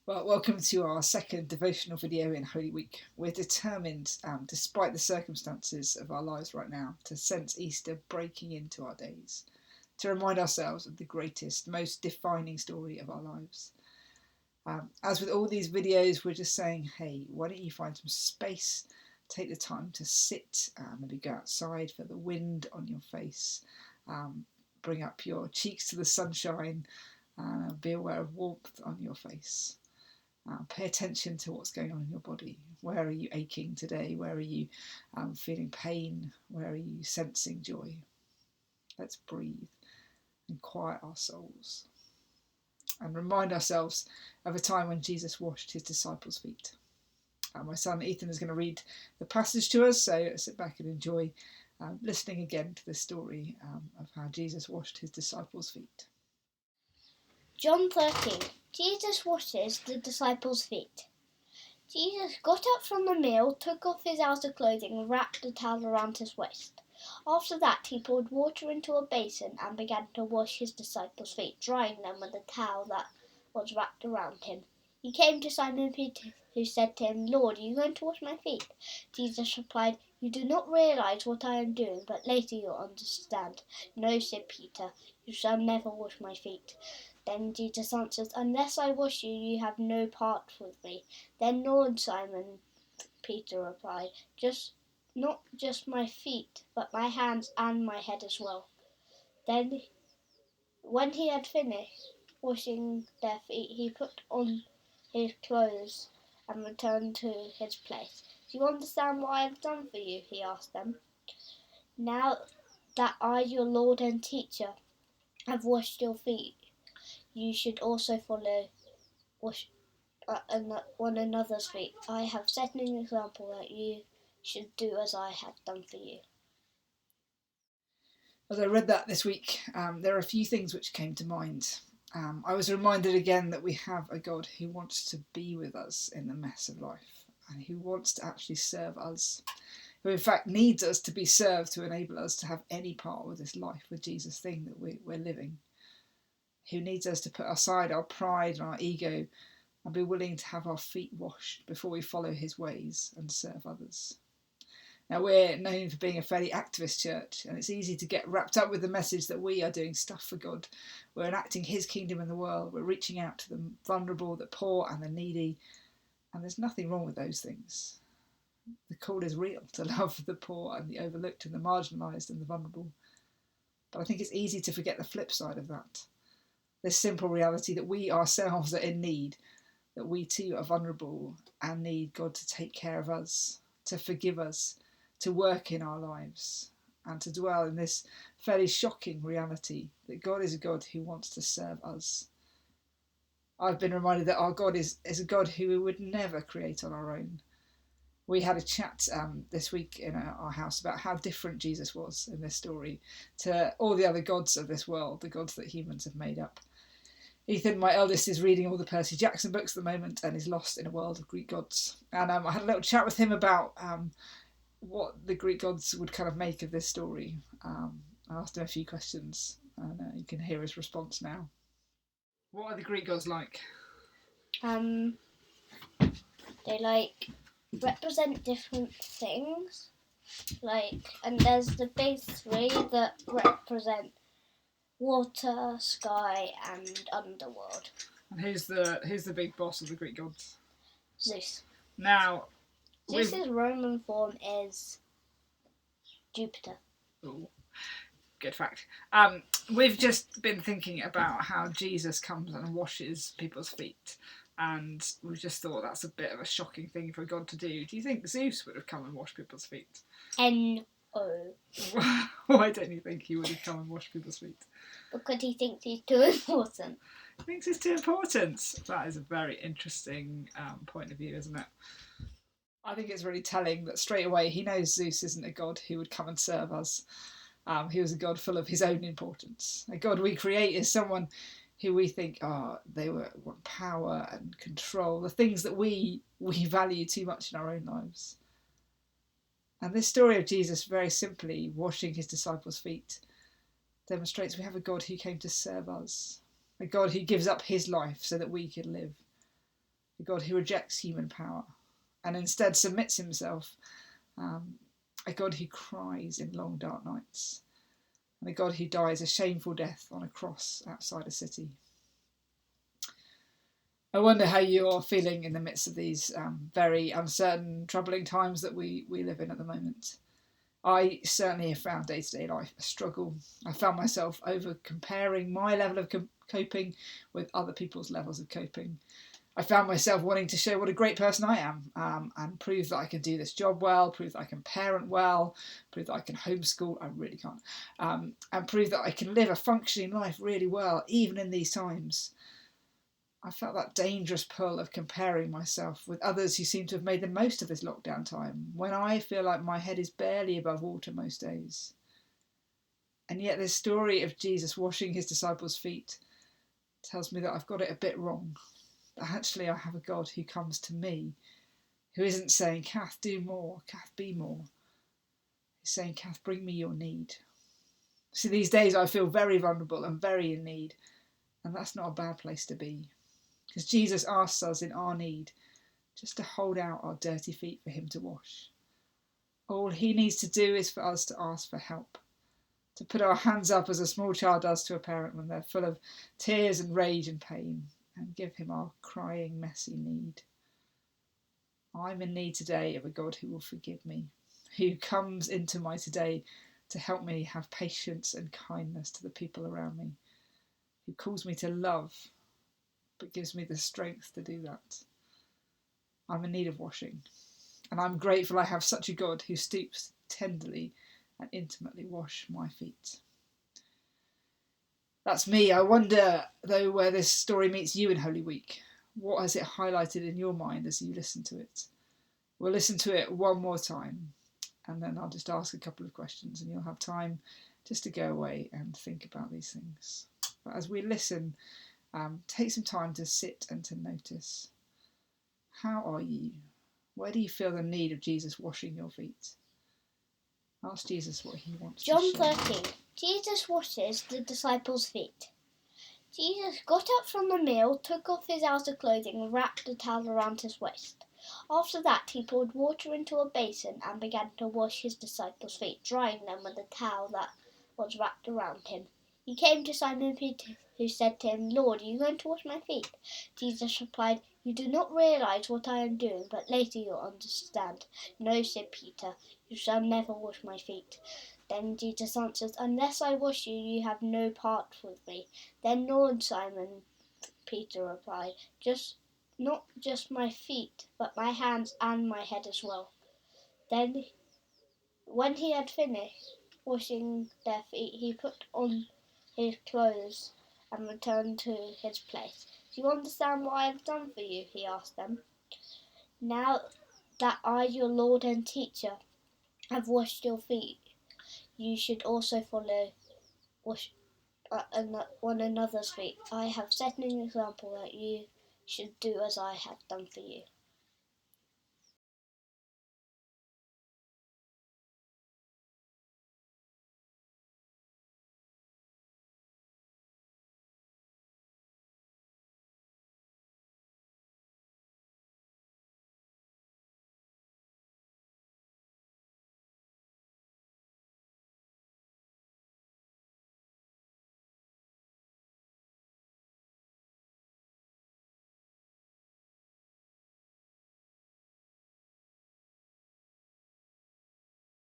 Well, welcome to our second devotional video in Holy Week. We're determined, despite the circumstances of our lives right now, to sense Easter breaking into our days, to remind ourselves of the greatest, most defining story of our lives. As with all these videos, we're just saying, hey, why don't you find some space, take the time to sit, maybe go outside, feel the wind on your face, bring up your cheeks to the sunshine, be aware of warmth on your face. Pay attention to what's going on in your body. Where are you aching today? Where are you feeling pain? Where are you sensing joy? Let's breathe and quiet our souls and remind ourselves of a time when Jesus washed his disciples' feet. My son Ethan is going to read the passage to us, so sit back and enjoy listening again to the story of how Jesus washed his disciples' feet. John 13. Jesus washes the disciples' feet. Jesus got up from the meal, took off his outer clothing and wrapped a towel around his waist. After that he poured water into a basin and began to wash his disciples' feet, drying them with the towel that was wrapped around him. He came to Simon Peter, who said to him, "Lord, are you going to wash my feet?" Jesus replied, "You do not realize what I am doing, but later you'll understand." "No," said Peter, "you shall never wash my feet." Then Jesus answered, "Unless I wash you, you have no part with me." "Then, Lord," Simon Peter replied, "not just my feet, but my hands and my head as well." Then, when he had finished washing their feet, he put on his clothes and returned to his place. "Do you understand what I have done for you?" he asked them. "Now that I, your Lord and teacher, have washed your feet, you should also wash one another's feet. I have set an example that you should do as I have done for you." As I read that this week, there are a few things which came to mind. I was reminded again that we have a God who wants to be with us in the mess of life and who wants to actually serve us, who in fact needs us to be served to enable us to have any part with this life with Jesus thing that we're living, who needs us to put aside our pride and our ego and be willing to have our feet washed before we follow his ways and serve others. Now, we're known for being a fairly activist church, and it's easy to get wrapped up with the message that we are doing stuff for God. We're enacting his kingdom in the world. We're reaching out to the vulnerable, the poor and the needy. And there's nothing wrong with those things. The call is real, to love the poor and the overlooked and the marginalised and the vulnerable. But I think it's easy to forget the flip side of that. This simple reality that we ourselves are in need, that we too are vulnerable and need God to take care of us, to forgive us, to work in our lives, and to dwell in this fairly shocking reality that God is a God who wants to serve us. I've been reminded that our God is a God who we would never create on our own. We had a chat this week in our house about how different Jesus was in this story to all the other gods of this world, the gods that humans have made up. Ethan, my eldest, is reading all the Percy Jackson books at the moment and is lost in a world of Greek gods. And I had a little chat with him about what the Greek gods would kind of make of this story. I asked him a few questions, and you can hear his response now. What are the Greek gods like? They represent different things, and there's the big three that represent water, sky, and underworld. And who's the big boss of the Greek gods? Zeus. Now, Zeus's Roman form is Jupiter. Ooh, good fact. We've just been thinking about how Jesus comes and washes people's feet, and we've just thought that's a bit of a shocking thing for God to do. Do you think Zeus would have come and washed people's feet? N-O. Why don't you think he would have come and washed people's feet? Because he thinks he's too important. He thinks it's too important. That is a very interesting point of view, isn't it? I think it's really telling that straight away he knows Zeus isn't a god who would come and serve us. He was a god full of his own importance. A god we create is someone who we think, they want power and control, the things that we value too much in our own lives. And this story of Jesus very simply washing his disciples' feet demonstrates we have a God who came to serve us, a God who gives up his life so that we could live. a God who rejects human power and instead submits himself, a God who cries in long dark nights, and a God who dies a shameful death on a cross outside a city. I wonder how you're feeling in the midst of these very uncertain, troubling times that we live in at the moment. I certainly have found day-to-day life a struggle. I found myself over comparing my level of coping with other people's levels of coping. I found myself wanting to show what a great person I am, and prove that I can do this job well, prove that I can parent well, prove that I can homeschool. I really can't. And prove that I can live a functioning life really well, even in these times. I felt that dangerous pull of comparing myself with others who seem to have made the most of this lockdown time, when I feel like my head is barely above water most days. And yet this story of Jesus washing his disciples' feet tells me that I've got it a bit wrong. That actually I have a God who comes to me, who isn't saying, Kath, do more, Kath, be more. He's saying, Kath, bring me your need. See, these days I feel very vulnerable and very in need, and that's not a bad place to be. Because Jesus asks us in our need just to hold out our dirty feet for him to wash. All he needs to do is for us to ask for help, to put our hands up as a small child does to a parent when they're full of tears and rage and pain, and give him our crying, messy need. I'm in need today of a God who will forgive me, who comes into my today to help me have patience and kindness to the people around me, who calls me to love, but gives me the strength to do that. I'm in need of washing, and I'm grateful I have such a God who stoops tenderly and intimately wash my feet. That's me. I wonder, though, where this story meets you in Holy Week. What has it highlighted in your mind as you listen to it? We'll listen to it one more time, and then I'll just ask a couple of questions, and you'll have time just to go away and think about these things. But as we listen, take some time to sit and to notice. How are you? Where do you feel the need of Jesus washing your feet? Ask Jesus what he wants John to share. 13. Jesus washes the disciples' feet. Jesus got up from the meal, took off his outer clothing and wrapped a towel around his waist. After that, he poured water into a basin and began to wash his disciples' feet, drying them with the towel that was wrapped around him. He came to Simon Peter, who said to him, Lord, are you going to wash my feet? Jesus replied, You do not realize what I am doing, but later you'll understand. No, said Peter, you shall never wash my feet. Then Jesus answered, Unless I wash you, you have no part with me. Then Lord, Simon Peter replied, not just my feet, but my hands and my head as well. Then, when he had finished washing their feet, he put on his clothes and returned to his place. Do you understand what I have done for you? He asked them. Now that I, your Lord and teacher, have washed your feet, you should also wash one another's feet. I have set an example that you should do as I have done for you.